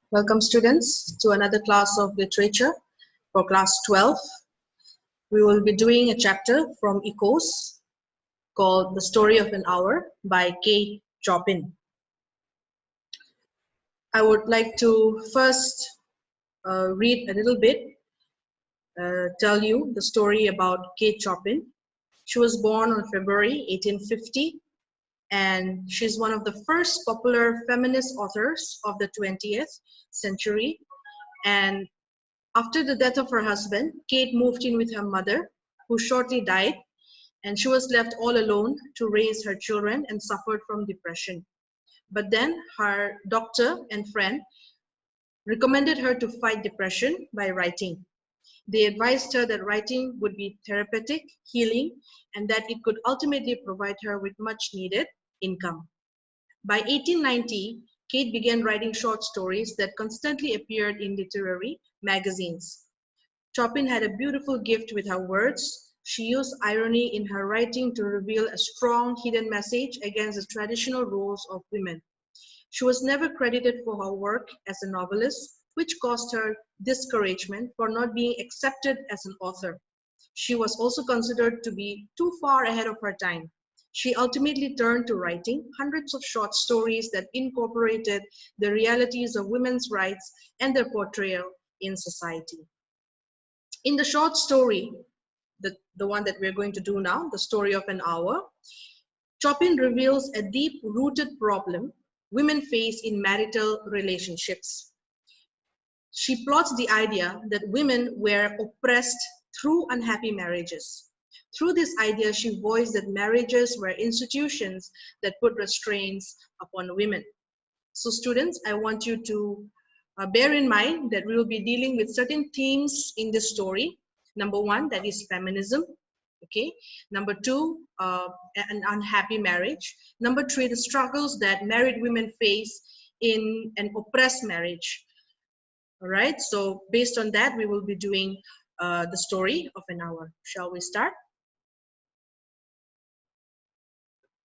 Welcome students to another class of literature for class 12. We will be doing a chapter from Ecos called The Story of an Hour by Chopin. I would like to first read a little bit, tell you the story about Chopin. She was born on February 1850 and she's one of the first popular feminist authors of the 20th century. And after the death of her husband, Kate moved in with her mother, who shortly died, and she was left all alone to raise her children and suffered from depression. But then her doctor and friend recommended her to fight depression by writing. They advised her that writing would be therapeutic, healing, and that it could ultimately provide her with much needed income. By 1890, Kate began writing short stories that constantly appeared in literary magazines. Chopin had a beautiful gift with her words. She used irony in her writing to reveal a strong hidden message against the traditional roles of women. She was never credited for her work as a novelist, which caused her discouragement for not being accepted as an author. She was also considered to be too far ahead of her time. She ultimately turned to writing hundreds of short stories that incorporated the realities of women's rights and their portrayal in society. In the short story, the one that we're going to do now, The Story of an Hour, Chopin reveals a deep-rooted problem women face in marital relationships. She plots the idea that women were oppressed through unhappy marriages. Through this idea, she voiced that marriages were institutions that put restraints upon women. So students, I want you to bear in mind that we will be dealing with certain themes in this story. Number one, that is feminism. Okay. Number two, an unhappy marriage. Number three, the struggles that married women face in an oppressed marriage. All right. So based on that, we will be doing the story of an hour. Shall we start?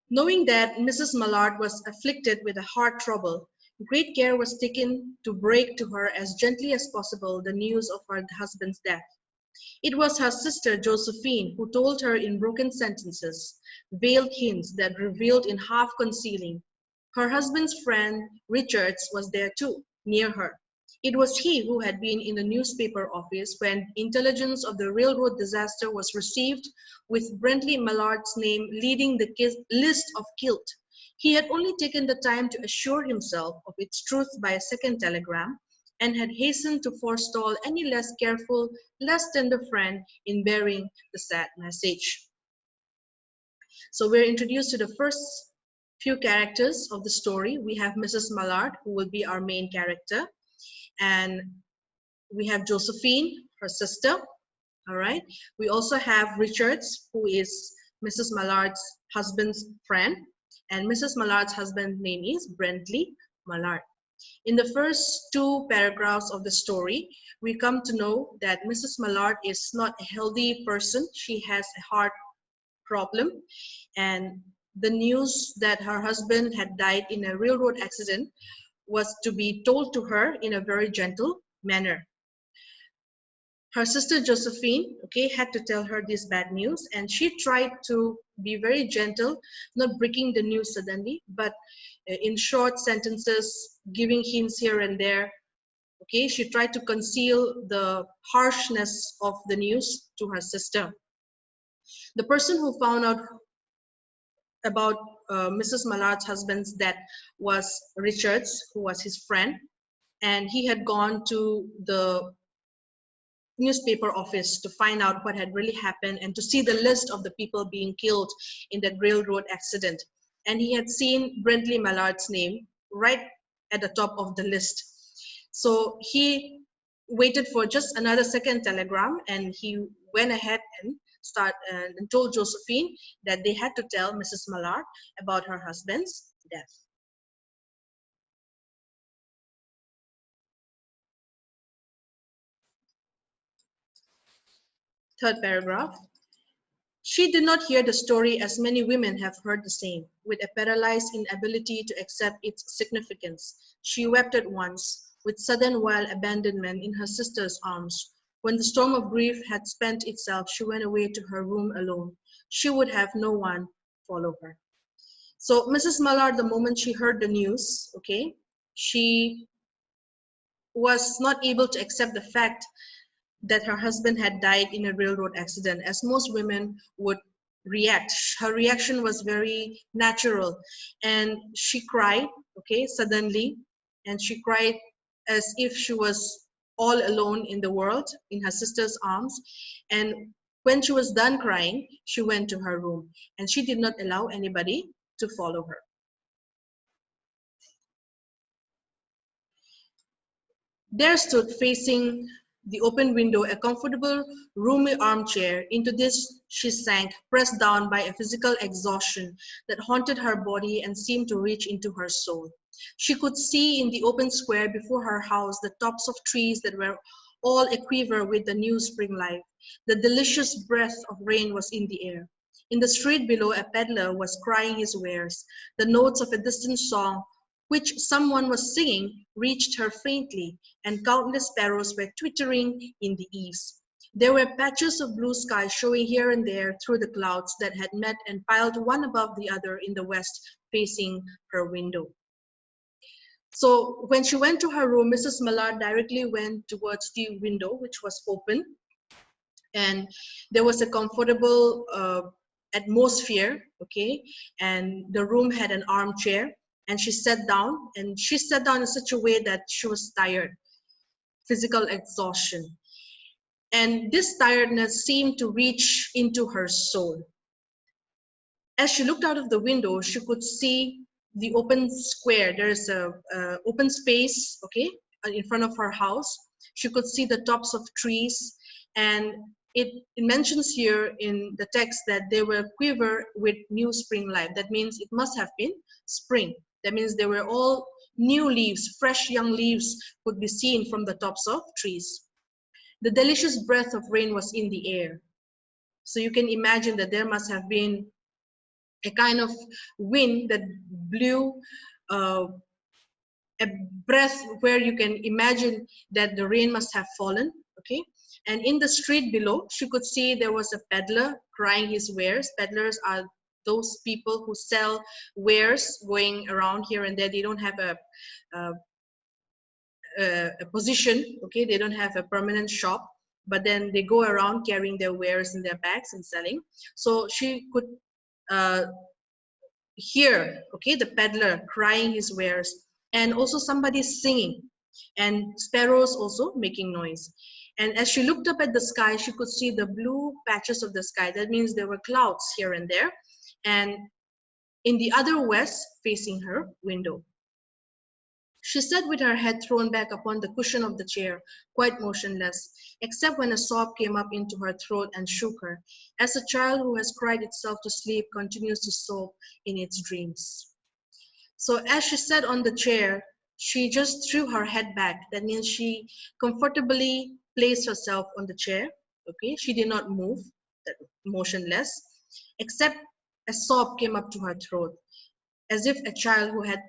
Knowing that Mrs. Mallard was afflicted with a heart trouble, great care was taken to break to her as gently as possible the news of her husband's death. It was her sister Josephine who told her in broken sentences, veiled hints that revealed in half concealing. Her husband's friend Richards was there too, near her. It was he who had been in the newspaper office when intelligence of the railroad disaster was received, with Brentley Mallard's name leading the list of killed. He had only taken the time to assure himself of its truth by a second telegram, and had hastened to forestall any less careful, less tender friend in bearing the sad message. So we're introduced to the first few characters of the story. We have Mrs. Mallard, who will be our main character, and we have Josephine, her sister. All right. We also have Richards, who is Mrs. Mallard's husband's friend, and Mrs. Mallard's husband's name is Brentley Mallard. In the first two paragraphs of the story, we come to know that Mrs. Mallard is not a healthy person. She has a heart problem, and the news that her husband had died in a railroad accident was to be told to her in a very gentle manner. Her sister Josephine, okay, had to tell her this bad news, and she tried to be very gentle, not breaking the news suddenly, but in short sentences, giving hints here and there. Okay, she tried to conceal the harshness of the news to her sister. The person who found out about Mrs. Mallard's husband's death was Richards, who was his friend, and he had gone to the newspaper office to find out what had really happened and to see the list of the people being killed in that railroad accident. And he had seen Brentley Mallard's name right at the top of the list. So he waited for just another second telegram, and he went ahead and told Josephine that they had to tell Mrs. Mallard about her husband's death. Third paragraph. She did not hear the story as many women have heard the same, with a paralyzed inability to accept its significance. She wept at once. with sudden wild abandonment in her sister's arms. When the storm of grief had spent itself, she went away to her room alone. She would have no one follow her. So Mrs. Mallard, the moment she heard the news, okay, she was not able to accept the fact that her husband had died in a railroad accident, as most women would react. Her reaction was very natural, and she cried, okay, suddenly, and she cried as if she was all alone in the world, in her sister's arms. And when she was done crying, she went to her room, and she did not allow anybody to follow her. There stood, facing the open window, a comfortable, roomy armchair. Into this she sank, pressed down by a physical exhaustion that haunted her body and seemed to reach into her soul. She could see in the open square before her house the tops of trees that were all aquiver with the new spring life. The delicious breath of rain was in the air. In the street below, a peddler was crying his wares. The notes of a distant song which someone was singing reached her faintly, and countless sparrows were twittering in the eaves. There were patches of blue sky showing here and there through the clouds that had met and piled one above the other in the west, facing her window. So when she went to her room, Mrs. Mallard directly went towards the window, which was open, and there was a comfortable atmosphere, okay, and the room had an armchair, and she sat down, in such a way that she was tired, physical exhaustion, and this tiredness seemed to reach into her soul. As she looked out of the window, she could see the open square. There's a open space, okay, in front of her house. She could see the tops of trees, and it mentions here in the text that they were quiver with new spring life. That means it must have been spring. That means they were all new leaves, fresh young leaves could be seen from the tops of trees. The delicious breath of rain was in the air. So you can imagine that there must have been a kind of wind that blew uh, a breath where you can imagine that the rain must have fallen, okay? And in the street below, she could see there was a peddler crying his wares. Peddlers are those people who sell wares going around here and there. They don't have a position, okay? They don't have a permanent shop, but then they go around carrying their wares in their bags and selling. So she could uh, hear, okay, the peddler crying his wares, and also somebody singing, and sparrows also making noise. And as she looked up at the sky, she could see the blue patches of the sky. That means there were clouds here and there, and in the other west, facing her window. She sat with her head thrown back upon the cushion of the chair, quite motionless, except when a sob came up into her throat and shook her, as a child who has cried itself to sleep continues to sob in its dreams. So as she sat on the chair, she just threw her head back. That means she comfortably placed herself on the chair. Okay, she did not move, motionless, except a sob came up to her throat, as if a child who had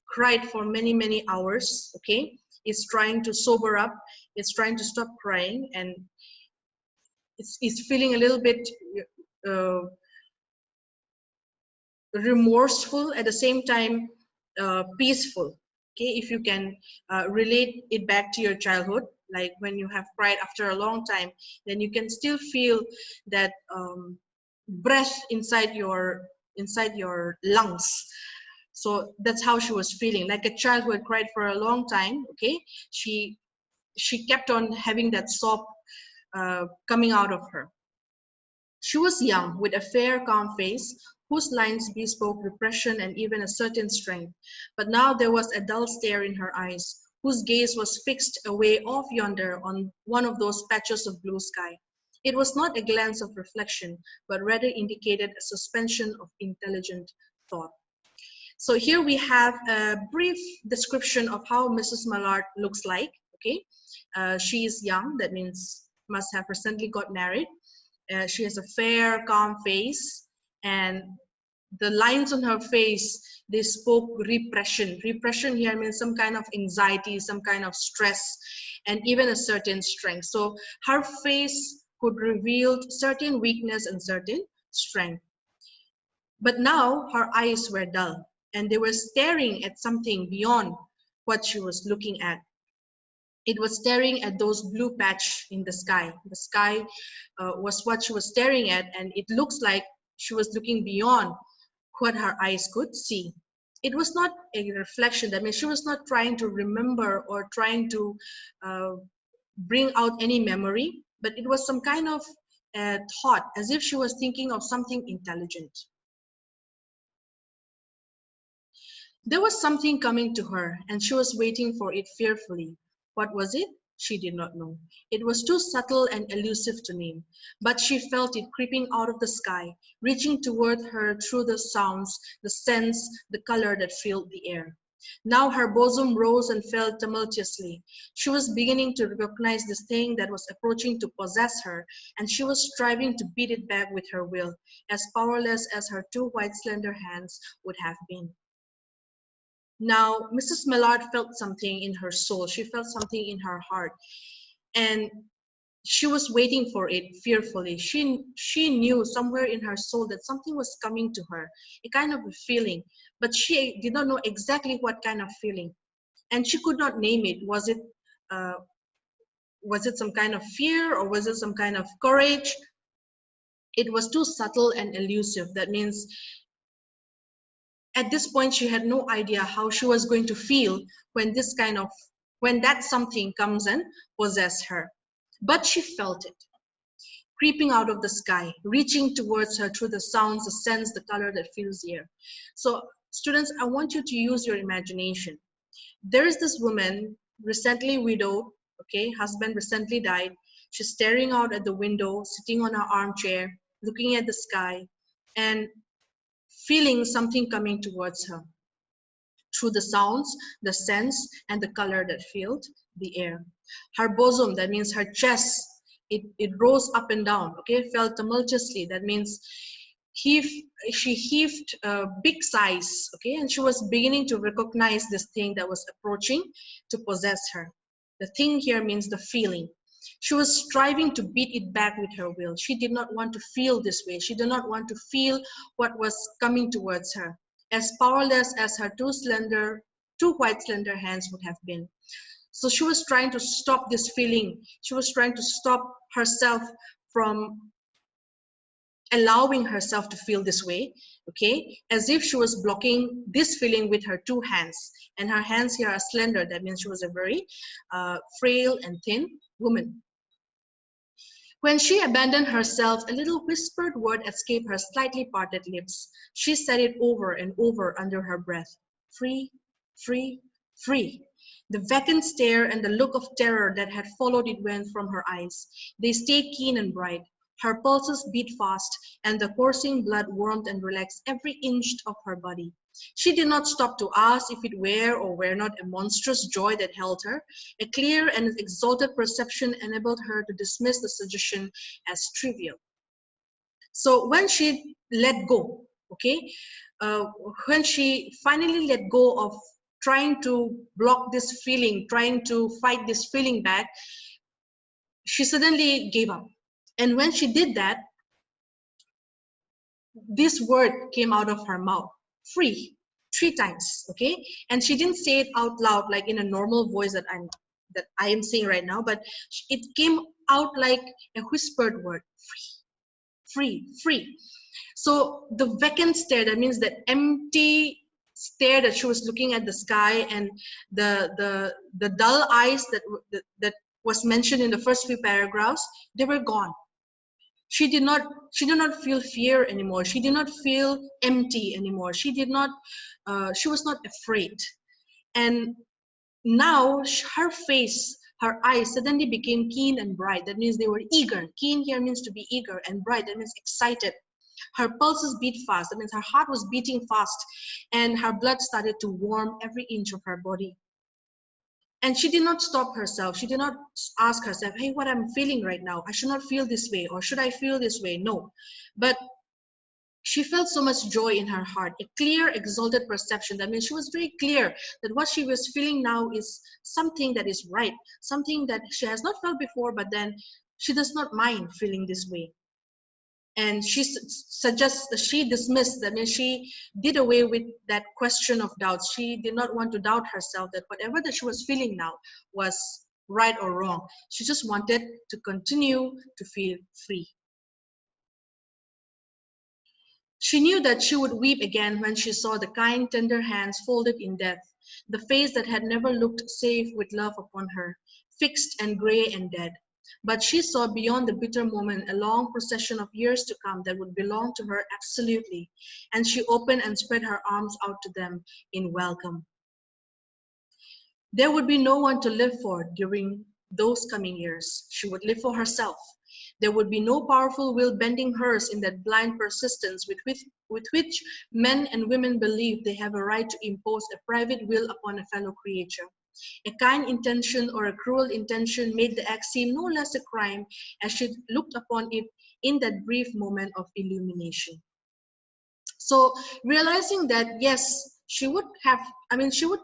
cried for many, many hours, okay, is trying to sober up, is trying to stop crying, and is feeling a little bit uh, remorseful, at the same time peaceful. Okay, if you can relate it back to your childhood, like when you have cried after a long time, then you can still feel that breath inside your lungs. So that's how she was feeling, like a child who had cried for a long time. Okay, she kept on having that sob coming out of her. She was young, with a fair, calm face, whose lines bespoke repression and even a certain strength. But now there was a dull stare in her eyes, whose gaze was fixed away off yonder on one of those patches of blue sky. It was not a glance of reflection, but rather indicated a suspension of intelligent thought. So here we have a brief description of how Mrs. Mallard looks like. Okay, she is young. That means must have recently got married. She has a fair, calm face, and the lines on her face, they spoke repression. Repression here means some kind of anxiety, some kind of stress, and even a certain strength. So her face could reveal certain weakness and certain strength. But now her eyes were dull, and they were staring at something beyond what she was looking at. It was staring at those blue patch in the sky. The sky was what she was staring at, and it looks like she was looking beyond what her eyes could see. It was not a reflection. That means she was not trying to remember or trying to uh, bring out any memory, but it was some kind of thought, as if she was thinking of something intelligent. There was something coming to her, and she was waiting for it fearfully. What was it? She did not know. It was too subtle and elusive to name, but she felt it creeping out of the sky, reaching toward her through the sounds, the scents, the color that filled the air. Now her bosom rose and fell tumultuously. She was beginning to recognize this thing that was approaching to possess her, and she was striving to beat it back with her will, as powerless as her two white slender hands would have been. Now, Mrs. Millard felt something in her soul. She felt something in her heart. And she was waiting for it fearfully. She knew somewhere in her soul that something was coming to her, a kind of a feeling. But she did not know exactly what kind of feeling. And she could not name it. Uh, was it some kind of fear, or was it some kind of courage? It was too subtle and elusive. That means at this point she had no idea how she was going to feel when when that something comes and possesses her. But she felt it creeping out of the sky, reaching towards her through the sounds, the scents, the color that fills the air. So students, I want you to use your imagination. There is this woman, recently widowed, okay, husband recently died. She's staring out at the window, sitting on her armchair, looking at the sky, and feeling something coming towards her through the sounds, the scents, and the color that filled the air. Her bosom, that means her chest, it rose up and down, okay, fell tumultuously. That means heave, she heaved a big sighs, okay, and she was beginning to recognize this thing that was approaching to possess her. The thing here means the feeling. She was striving to beat it back with her will. She did not want to feel this way. She did not want to feel what was coming towards her, as powerless as her two white slender hands would have been. So she was trying to stop this feeling. She was trying to stop herself from allowing herself to feel this way, okay, as if she was blocking this feeling with her two hands. And her hands here are slender. That means she was a very frail and thin woman. When she abandoned herself, a little whispered word escaped her slightly parted lips. She said it over and over under her breath. Free, free, free. The vacant stare and the look of terror that had followed it went from her eyes. They stayed keen and bright. Her pulses beat fast, and the coursing blood warmed and relaxed every inch of her body. She did not stop to ask if it were or were not a monstrous joy that held her. A clear and exalted perception enabled her to dismiss the suggestion as trivial. So when she let go, okay, uh, when she finally let go of trying to block this feeling, trying to fight this feeling back, she suddenly gave up. And when she did that, this word came out of her mouth, free, 3 times, okay? And she didn't say it out loud like in a normal voice that I am saying right now, but it came out like a whispered word, free, free, free. So the vacant stare, that means the empty stare that she was looking at the sky, and the dull eyes that was mentioned in the first few paragraphs, they were gone. She did not feel fear anymore. She did not feel empty anymore. She was not afraid. And now her face, her eyes suddenly became keen and bright. That means they were eager. Keen here means to be eager, and bright, that means excited. Her pulses beat fast. That means her heart was beating fast, and her blood started to warm every inch of her body. And she did not stop herself. She did not ask herself, hey, what I'm feeling right now, I should not feel this way, or should I feel this way? No. But She felt so much joy in her heart, a clear, exalted perception. That means she was very clear that what she was feeling now is something that is right, something that she has not felt before, but then she does not mind feeling this way. And she dismissed, that means she did away with that question of doubts. She did not want to doubt herself that whatever that she was feeling now was right or wrong. She just wanted to continue to feel free. She knew that she would weep again when she saw the kind, tender hands folded in death, the face that had never looked safe with love upon her, fixed and grey and dead. But she saw beyond the bitter moment a long procession of years to come that would belong to her absolutely, and she opened and spread her arms out to them in welcome. There would be no one to live for during those coming years. She would live for herself. There would be no powerful will bending hers in that blind persistence with which men and women believe they have a right to impose a private will upon a fellow creature. A kind intention or a cruel intention made the act seem no less a crime as she looked upon it in that brief moment of illumination. So realizing that, yes, she would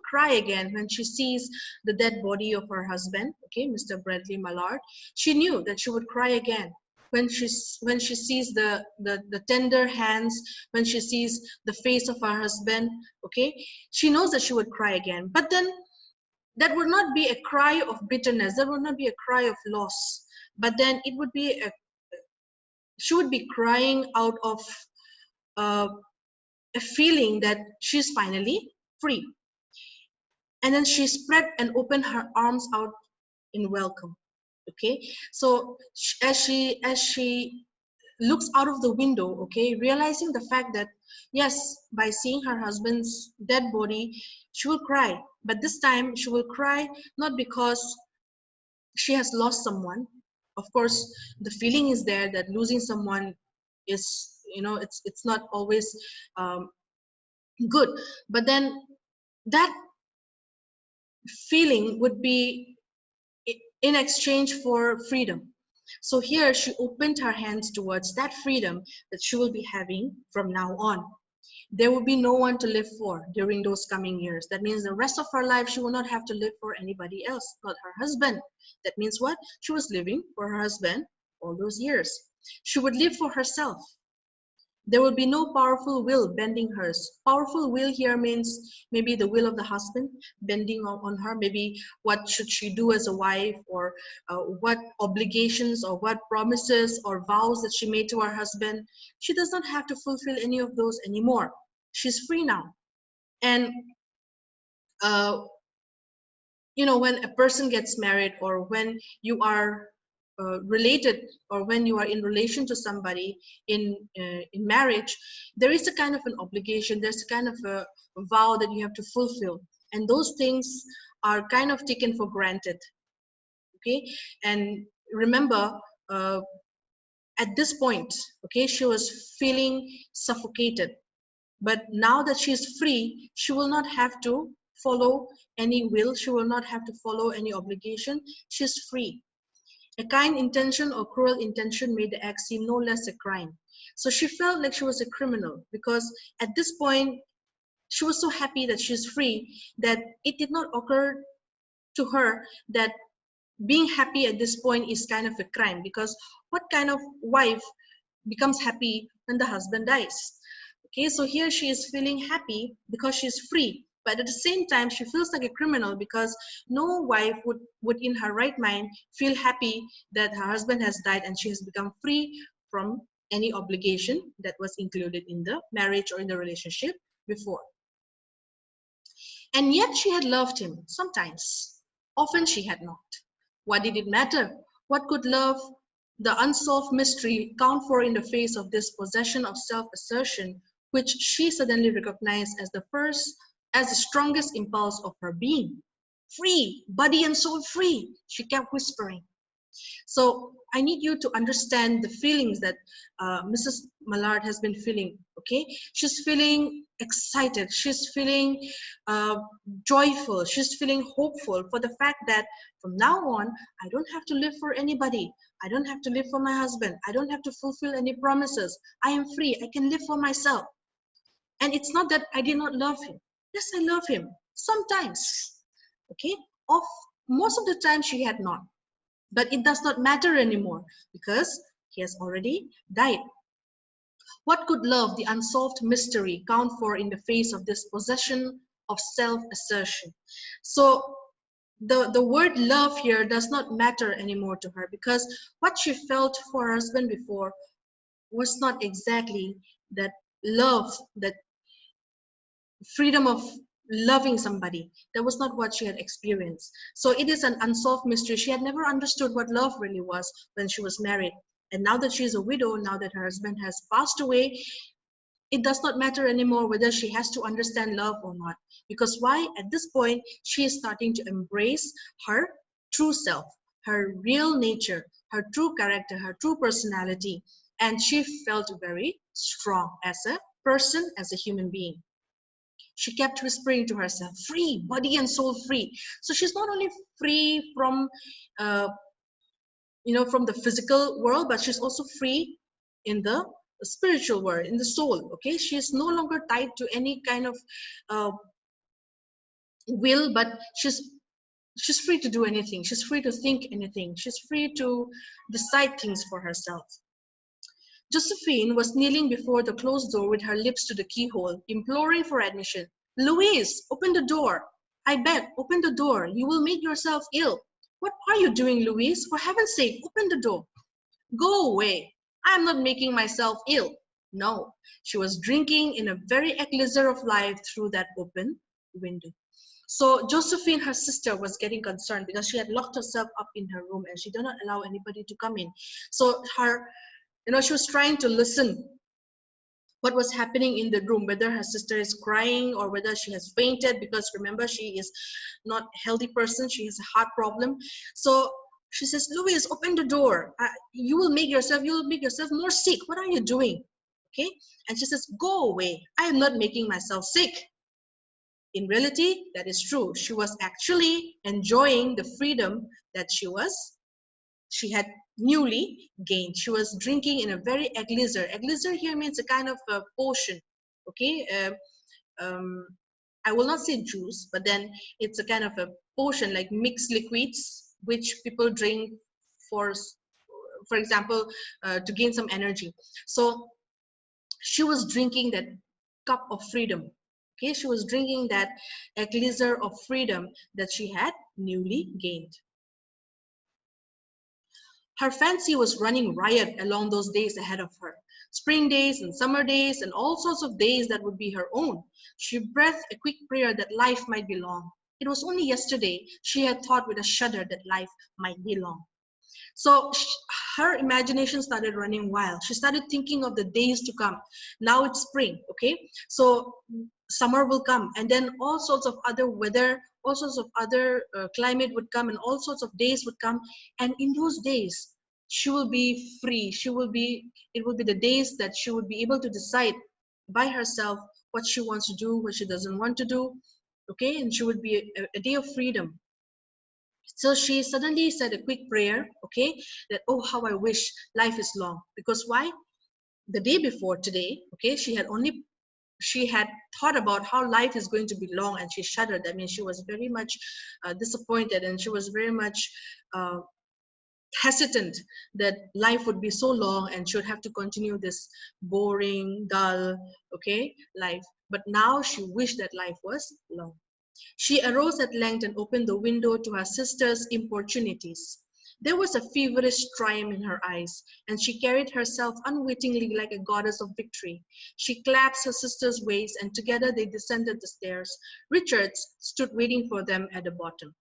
cry again when she sees the dead body of her husband, okay, Mr. Bradley Mallard. She knew that she would cry again when she sees the tender hands, when she sees the face of her husband, okay. She knows that she would cry again. But then that would not be a cry of bitterness, that would not be a cry of loss, but then it would be she would be crying out of uh, a feeling that she's finally free. And then she spread and opened her arms out in welcome. Okay, so as she looks out of the window, okay, realizing the fact that yes, by seeing her husband's dead body, she will cry. But this time she will cry not because she has lost someone. Of course, the feeling is there that losing someone is, it's not always good. But then that feeling would be in exchange for freedom. So here she opened her hands towards that freedom that she will be having from now on. There will be no one to live for during those coming years. That means the rest of her life she will not have to live for anybody else, not her husband. That means what? She was living for her husband all those years. She would live for herself. There will be no powerful will bending hers. Powerful will here means maybe the will of the husband bending on her, maybe what should she do as a wife, or what obligations or what promises or vows that she made to her husband. She does not have to fulfill any of those anymore. She's free now. And uh, when a person gets married, or when you are related, or when you are in relation to somebody in marriage, there is a kind of an obligation, there's a kind of a vow that you have to fulfill, and those things are kind of taken for granted. Okay, and remember, uh, at this point, okay, she was feeling suffocated. But now that she is free, she will not have to follow any will, she will not have to follow any obligation. She's free. A kind intention or cruel intention made the act seem no less a crime. So she felt like she was a criminal, because at this point she was so happy that she's free that it did not occur to her that being happy at this point is kind of a crime, because what kind of wife becomes happy when the husband dies? Okay, so here she is feeling happy because she's free, but at the same time she feels like a criminal, because no wife would in her right mind feel happy that her husband has died and she has become free from any obligation that was included in the marriage or in the relationship before. And yet she had loved him sometimes. Often she had not. What did it matter? What could love, the unsolved mystery, count for in the face of this possession of self-assertion, which she suddenly recognized as the strongest impulse of her being? Free, body and soul free, she kept whispering. So I need you to understand the feelings that Mrs. Mallard has been feeling. Okay, she's feeling excited. She's feeling uh, joyful. She's feeling hopeful for the fact that from now on, I don't have to live for anybody. I don't have to live for my husband. I don't have to fulfill any promises. I am free. I can live for myself. And it's not that I did not love him. Yes, I love him. Sometimes. Okay? Of most of the time she had not. But it does not matter anymore because he has already died. What could love, the unsolved mystery, count for in the face of this possession of self-assertion? So the word love here does not matter anymore to her because what she felt for her husband before was not exactly that love, that freedom of loving somebody. That was not what she had experienced. So it is an unsolved mystery. She had never understood what love really was when she was married. And now that she is a widow, now that her husband has passed away, it does not matter anymore whether she has to understand love or not. Because why? At this point, she is starting to embrace her true self, her real nature, her true character, her true personality. And she felt very strong as a person, as a human being. She kept whispering to herself, free, body and soul free. So she's not only free from, uh, from the physical world, but she's also free in the spiritual world, in the soul. Okay, she is no longer tied to any kind of uh, will, but she's free to do anything. She's free to think anything. She's free to decide things for herself. Josephine was kneeling before the closed door with her lips to the keyhole, imploring for admission. Louise, open the door. I beg, open the door. You will make yourself ill. What are you doing, Louise? For heaven's sake, open the door. Go away. I am not making myself ill. No, she was drinking in a very elixir of life through that open window. So Josephine, her sister, was getting concerned because she had locked herself up in her room and she did not allow anybody to come in. So she was trying to listen what was happening in the room, whether her sister is crying or whether she has fainted, because remember, she is not a healthy person. She has a heart problem. So she says, Louise, open the door. You will make yourself more sick. What are you doing? Okay. And she says, go away. I am not making myself sick. In reality, that is true. She was actually enjoying the freedom that she had newly gained. She was drinking in a very elixir. Elixir here means a kind of a potion. Okay, I will not say juice, but then it's a kind of a potion, like mixed liquids, which people drink for, for example, to gain some energy. So she was drinking that cup of freedom. Okay, she was drinking that elixir of freedom that she had newly gained. Her fancy was running riot along those days ahead of her. Spring days and summer days and all sorts of days that would be her own. She breathed a quick prayer that life might be long. It was only yesterday she had thought with a shudder that life might be long. So her imagination started running wild. She started thinking of the days to come. Now it's spring, okay? So summer will come, and then all sorts of other weather, all sorts of other climate would come, and all sorts of days would come. And in those days, she will be free. It will be the days that she would be able to decide by herself what she wants to do, what she doesn't want to do, okay? And she would be a day of freedom. So she suddenly said a quick prayer, okay, that, oh, how I wish life is long. Because why? The day before today, okay, she had thought about how life is going to be long, and she shuddered. I mean, she was very much disappointed, and she was very much hesitant that life would be so long and she would have to continue this boring, dull, okay, life. But now she wished that life was long. She arose at length and opened the window to her sister's importunities. There was a feverish triumph in her eyes, and she carried herself unwittingly like a goddess of victory. She clasped her sister's waist, and together they descended the stairs. Richards stood waiting for them at the bottom.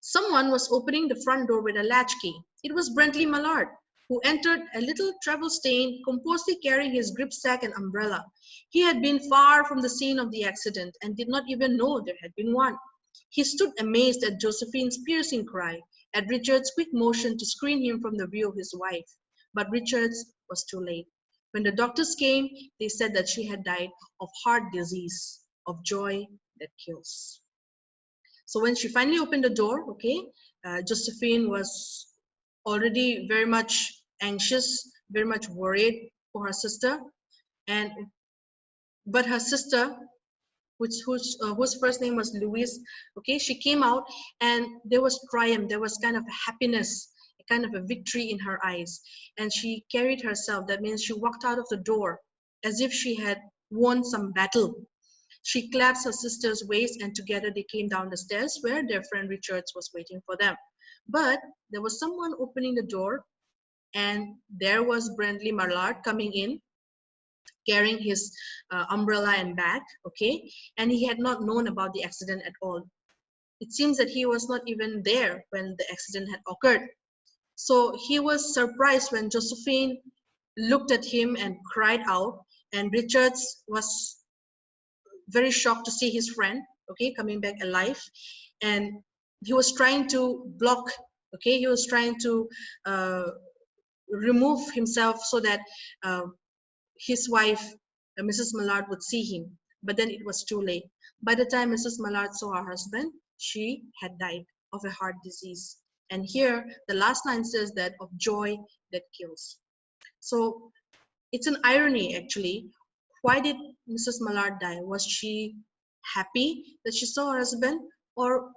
Someone was opening the front door with a latchkey. It was Brentley Mallard, who entered a little travel-stained, composedly carrying his gripsack and umbrella. He had been far from the scene of the accident and did not even know there had been one. He stood amazed at Josephine's piercing cry, at Richard's quick motion to screen him from the view of his wife. But Richards was too late. When the doctors came, they said that she had died of heart disease, of joy that kills. So when she finally opened the door, okay, Josephine was already very much anxious, very much worried for her sister. And but her sister, whose first name was Louise, okay, she came out, and there was triumph, there was kind of happiness, a kind of a victory in her eyes. And she carried herself, that means she walked out of the door as if she had won some battle. She clasped her sister's waist, and together they came down the stairs where their friend Richards was waiting for them. But there was someone opening the door, and there was Brandley Marlard coming in, carrying his umbrella and bag, okay? And he had not known about the accident at all. It seems that he was not even there when the accident had occurred. So he was surprised when Josephine looked at him and cried out, and Richards was very shocked to see his friend, okay, coming back alive. And he was trying to block, okay, he was trying to uh, remove himself so that uh, his wife, Mrs. Mallard, would see him. But then it was too late. By the time Mrs. Mallard saw her husband, she had died of a heart disease. And here, the last line says that of joy that kills. So it's an irony, actually. Why did Mrs. Mallard die? Was she happy that she saw her husband, or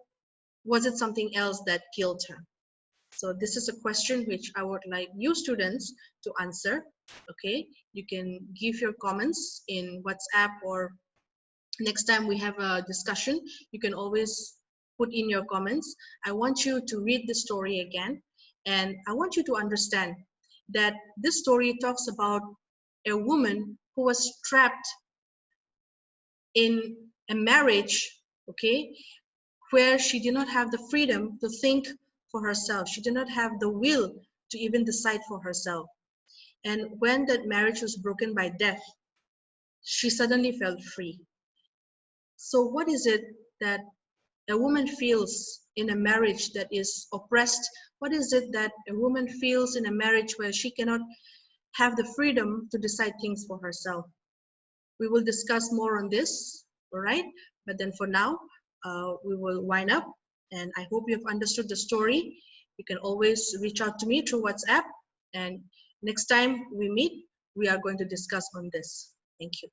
was it something else that killed her? So this is a question which I would like you students to answer. Okay, you can give your comments in WhatsApp, or next time we have a discussion, you can always put in your comments. I want you to read the story again, and I want you to understand that this story talks about a woman who was trapped in a marriage, okay, where she did not have the freedom to think for herself. She did not have the will to even decide for herself. And when that marriage was broken by death, she suddenly felt free. So what is it that a woman feels in a marriage that is oppressed? What is it that a woman feels in a marriage where she cannot have the freedom to decide things for herself? We will discuss more on this, all right? But then for now, we will wind up, and I hope you have understood the story. You can always reach out to me through WhatsApp, and next time we meet, we are going to discuss on this. Thank you.